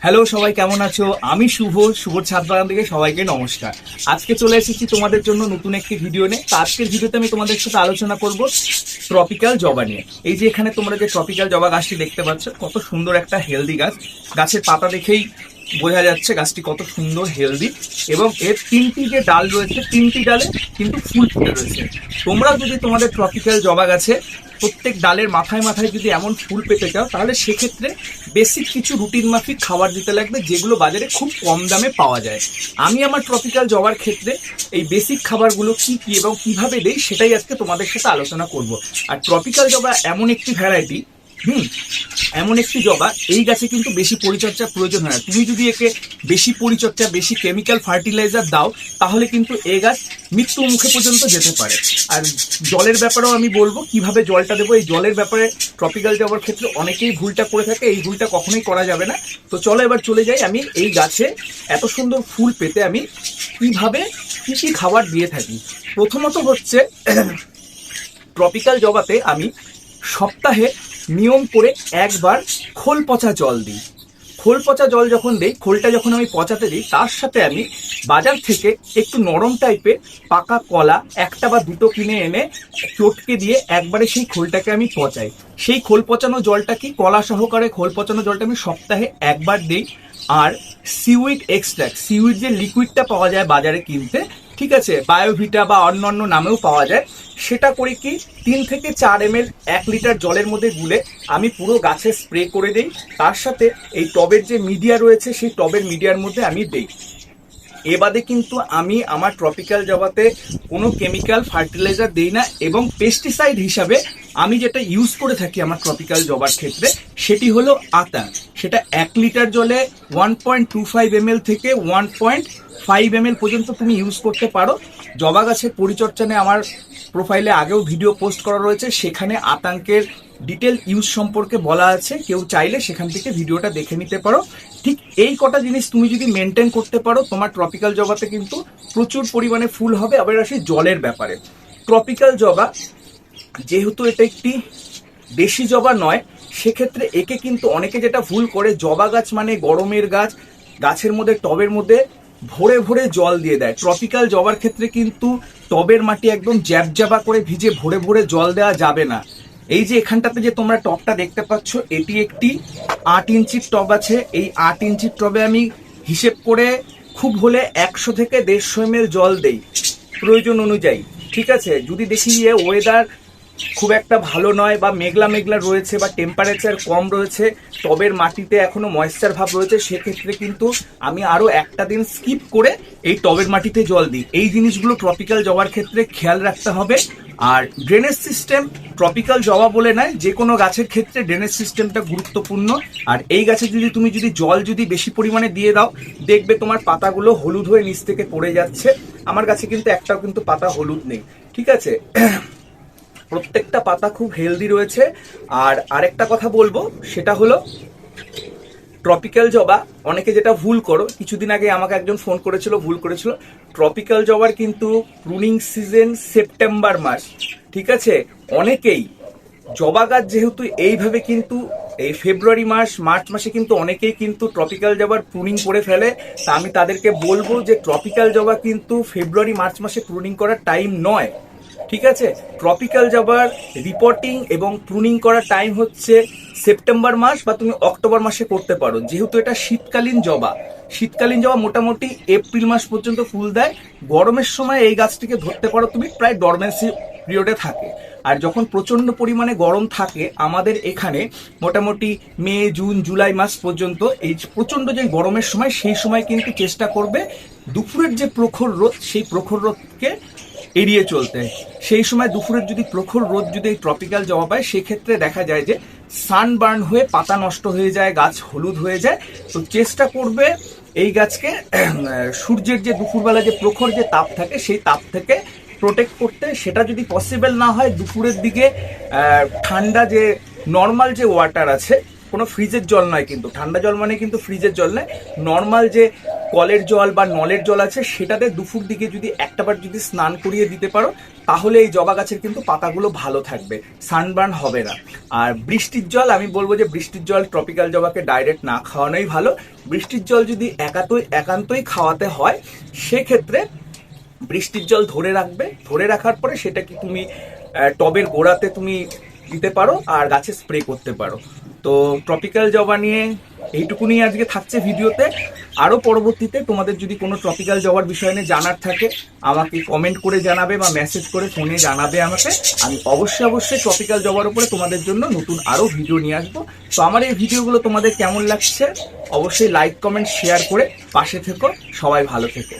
Hello সবাই, কেমন আছো? আমি শুভর ছাদ বাগান থেকে সবাইকে নমস্কার। আজকে চলে এসেছি তোমাদের জন্য নতুন একটি ভিডিও নিয়ে। তো আজকের ভিডিওতে আমি তোমাদের সাথে আলোচনা করব ট্রপিক্যাল জবা নিয়ে। এই যে এখানে তোমরা যে ট্রপিক্যাল জবা গাছটি দেখতে পাচ্ছ, কত সুন্দর একটা হেলদি গাছ। গাছের পাতা দেখেই বোঝা যাচ্ছে গাছটি কত সুন্দর হেলদি, এবং এর তিনটি যে ডাল রয়েছে, তিনটি ডালে কিন্তু ফুল ফুটে রয়েছে। তোমরা যদি তোমাদের ট্রপিক্যাল জবা গাছে প্রত্যেক ডালের মাথায় মাথায় যদি এমন ফুল পেতে চাও, তাহলে সেক্ষেত্রে বেসিক কিছু রুটিন মাফিক খাবার দিতে লাগবে, যেগুলো বাজারে খুব কম দামে পাওয়া যায়। আমি আমার ট্রপিক্যাল জবার ক্ষেত্রে এই বেসিক খাবারগুলো কি কি এবং কিভাবে দেই, সেটাই আজকে তোমাদের সাথে আলোচনা করব। আর ট্রপিক্যাল জবা এমন একটি ভ্যারাইটি, এমন একটি জবা, এই গাছে কিন্তু বেশি পরিচর্যার প্রয়োজন হয় না। তুমি যদি একে বেশি পরিচর্যা, বেশি কেমিক্যাল ফার্টিলাইজার দাও, তাহলে কিন্তু এই গাছ মৃত্যু মুখে পর্যন্ত যেতে পারে। আর জলের ব্যাপারেও আমি বলবো কিভাবে জলটা দেবো। এই জলের ব্যাপারে ট্রপিক্যাল জবার ক্ষেত্রে অনেকেই ভুলটা করে থাকে, এই ভুলটা কখনোই করা যাবে না। তো চলো এবার চলে যাই, আমি এই গাছে এত সুন্দর ফুল পেতে আমি কিভাবে কি কি খাবার দিয়ে থাকি। প্রথমত হচ্ছে ট্রপিক্যাল জবাতে আমি সপ্তাহে নিয়ম করে একবার খোল পচা জল দিই। খোল পচা জল যখন দিই, খোলটা যখন আমি পচাতে দিই, তার সাথে আমি বাজার থেকে একটু নরম টাইপের পাকা কলা একটা বা দুটো কিনে এনে চটকে দিয়ে একবারে সেই খোলটাকে আমি পচাই। সেই খোল পচানো জলটা কি, কলা সহকারে খোল পচানো জলটা আমি সপ্তাহে একবার দিই। আর সিউইড এক্সট্রাক্ট, সিউইড যে লিকুইডটা পাওয়া যায় বাজারে কিনতে, ঠিক আছে, বায়োভিটা বা অন্যান্য নামেও পাওয়া যায়, সেটা করে কি 3 থেকে 4 ml 1 লিটার জলের মধ্যে গুলে আমি পুরো গাছে স্প্রে করে দিই। তার সাথে এই টবের যে মিডিয়া রয়েছে, সেই টবের মিডিয়ার মধ্যে আমি দিই। এ বাদে কিন্তু আমি আমার ট্রপিক্যাল জবাতে কোনো কেমিক্যাল ফার্টিলাইজার দিই না, এবং পেস্টিসাইড হিসাবে আমি যেটা ইউজ করে থাকি আমার ট্রপিক্যাল জবার ক্ষেত্রে, সেটি হলো আতা। সেটা 1 লিটার জলে 1.25 ml থেকে 1.5 ml পর্যন্ত তুমি ইউজ করতে পারো। জবা গাছের পরিচর্যা নিয়ে আমার প্রোফাইলে আগেও ভিডিও পোস্ট করা রয়েছে, সেখানে আতঙ্কের ডিটেল ইউজ সম্পর্কে বলা আছে, কেউ চাইলে সেখান থেকে ভিডিওটা দেখে নিতে পারো। ঠিক এই কটা জিনিস তুমি যদি মেনটেন করতে পারো, তোমার ট্রপিক্যাল জবাতে কিন্তু প্রচুর পরিমাণে ফুল হবে। আবার আসি জলের ব্যাপারে। ট্রপিক্যাল জবা যেহেতু এটা একটি দেশি জবা নয়, সেক্ষেত্রে একে কিন্তু অনেকে যেটা ভুল করে, জবা গাছ মানে গরমের গাছ, গাছের মধ্যে টবের মধ্যে ভরে ভরে জল দিয়ে দেয়। ট্রপিক্যাল জবার ক্ষেত্রে কিন্তু টবের মাটি একদম জ্যাবজ্যাবা করে ভিজে ভরে ভরে জল দেওয়া যাবে না। এই যে এখানটাতে যে তোমরা টবটা দেখতে পাচ্ছ, এটি একটি 8 ইঞ্চির টব আছে। এই 8 ইঞ্চির টবে আমি হিসেব করে খুব হলে 100 থেকে 150 ml জল দেই প্রয়োজন অনুযায়ী, ঠিক আছে। যদি দেখি যে ওয়েদার খুব একটা ভালো নয়, বা মেঘলা মেঘলা রয়েছে, বা টেম্পারেচার কম রয়েছে, টবের মাটিতে এখনো ময়েশ্চার ভাব রয়েছে, সেক্ষেত্রে কিন্তু আমি আরো একটা দিন স্কিপ করে এই টবের মাটিতে জল দিই। এই জিনিসগুলো ট্রপিক্যাল জবার ক্ষেত্রে খেয়াল রাখতে হবে। আর ড্রেনেজ সিস্টেম, ট্রপিক্যাল জবা বলে নয়, যে কোনো গাছের ক্ষেত্রে ড্রেনেজ সিস্টেমটা গুরুত্বপূর্ণ। আর এই গাছে তুমি যদি জল বেশি পরিমাণে দিয়ে দাও, দেখবে তোমার পাতাগুলো হলুদ হয়ে নিচ থেকে পড়ে যাচ্ছে। আমার গাছে কিন্তু একটাও কিন্তু পাতা হলুদ নেই, ঠিক আছে। প্রত্যেকটা পাতা খুব হেলদি রয়েছে। আর আরেকটা কথা বলবো, সেটা হলো ট্রপিক্যাল জবা অনেকে যেটা ভুল করো, কিছুদিন আগে আমাকে একজন ফোন করেছিল, ভুল করেছিল। ট্রপিক্যাল জবার কিন্তু প্রুনিং সিজন সেপ্টেম্বর মাস, ঠিক আছে। অনেকেই জবা গাছ যেহেতু এইভাবে কিন্তু এই ফেব্রুয়ারি মাস, মার্চ মাসে কিন্তু অনেকেই কিন্তু ট্রপিক্যাল জবার প্রুনিং করে ফেলে। তা আমি তাদেরকে বলবো যে ট্রপিক্যাল জবা কিন্তু ফেব্রুয়ারি মার্চ মাসে প্রুনিং করার টাইম নয়, ঠিক আছে। ট্রপিক্যাল জবার রিপোর্টিং এবং প্রুনিং করার টাইম হচ্ছে সেপ্টেম্বর মাস, বা তুমি অক্টোবর মাসে করতে পারো। যেহেতু এটা শীতকালীন জবা, শীতকালীন জবা মোটামুটি এপ্রিল মাস পর্যন্ত ফুল দেয়। গরমের সময় এই গাছটিকে ধরতে পারো তুমি, প্রায় ডরমেন্সি পিরিয়ডে থাকে। আর যখন প্রচন্ড পরিমাণে গরম থাকে আমাদের এখানে, মোটামুটি মে, জুন, জুলাই মাস পর্যন্ত, এই প্রচন্ড যে গরমের সময়, সেই সময় কিন্তু চেষ্টা করবে দুপুরের যে প্রখর রোদ, সেই প্রখর রোদকে এড়িয়ে চলতে। সেই সময় দুপুরের যদি প্রখর রোদ যদি এই ট্রপিক্যাল জবা পায়, সেক্ষেত্রে দেখা যায় যে সানবার্ন হয়ে পাতা নষ্ট হয়ে যায়, গাছ হলুদ হয়ে যায়। তো চেষ্টা করবে এই গাছকে সূর্যের যে দুপুরবেলা যে প্রখর যে তাপ থাকে, সেই তাপ থেকে প্রোটেক্ট করতে। সেটা যদি পসিবল না হয়, দুপুরের দিকে ঠান্ডা যে নর্মাল যে ওয়াটার আছে, কোনো ফ্রিজের জল নয় কিন্তু, ঠান্ডা জল মানে কিন্তু ফ্রিজের জল নয়, নর্মাল যে কলের জল বা নলের জল আছে সেটাতে দুপুর দিকে যদি একটাবার যদি স্নান করিয়ে দিতে পারো, তাহলে এই জবা গাছের কিন্তু পাতাগুলো ভালো থাকবে, সানবার্ন হবে না। আর বৃষ্টির জল, আমি বলবো যে বৃষ্টির জল ট্রপিক্যাল জবাকে ডাইরেক্ট না খাওয়ানোই ভালো। বৃষ্টির জল যদি একান্তই খাওয়াতে হয়, সেক্ষেত্রে বৃষ্টির জল ধরে রাখবে, ধরে রাখার পরে সেটাকে তুমি টবের গোড়াতে তুমি দিতে পারো আর গাছে স্প্রে করতে পারো। তো ট্রপিক্যাল জবা নিয়ে এইটুকুনি আজকে থাকছে ভিডিওতে। আরও পরবর্তীতে তোমাদের যদি কোনো ট্রপিক্যাল জবার বিষয় নিয়ে জানার থাকে, আমাকে কমেন্ট করে জানাবে বা মেসেজ করে ফোনে জানাবে আমাকে। আমি অবশ্যই ট্রপিক্যাল জবার উপরে তোমাদের জন্য নতুন আরও ভিডিও নিয়ে আসবো। তো আমার এই ভিডিওগুলো তোমাদের কেমন লাগছে অবশ্যই লাইক কমেন্ট শেয়ার করে পাশে থেকো। সবাই ভালো থেকো।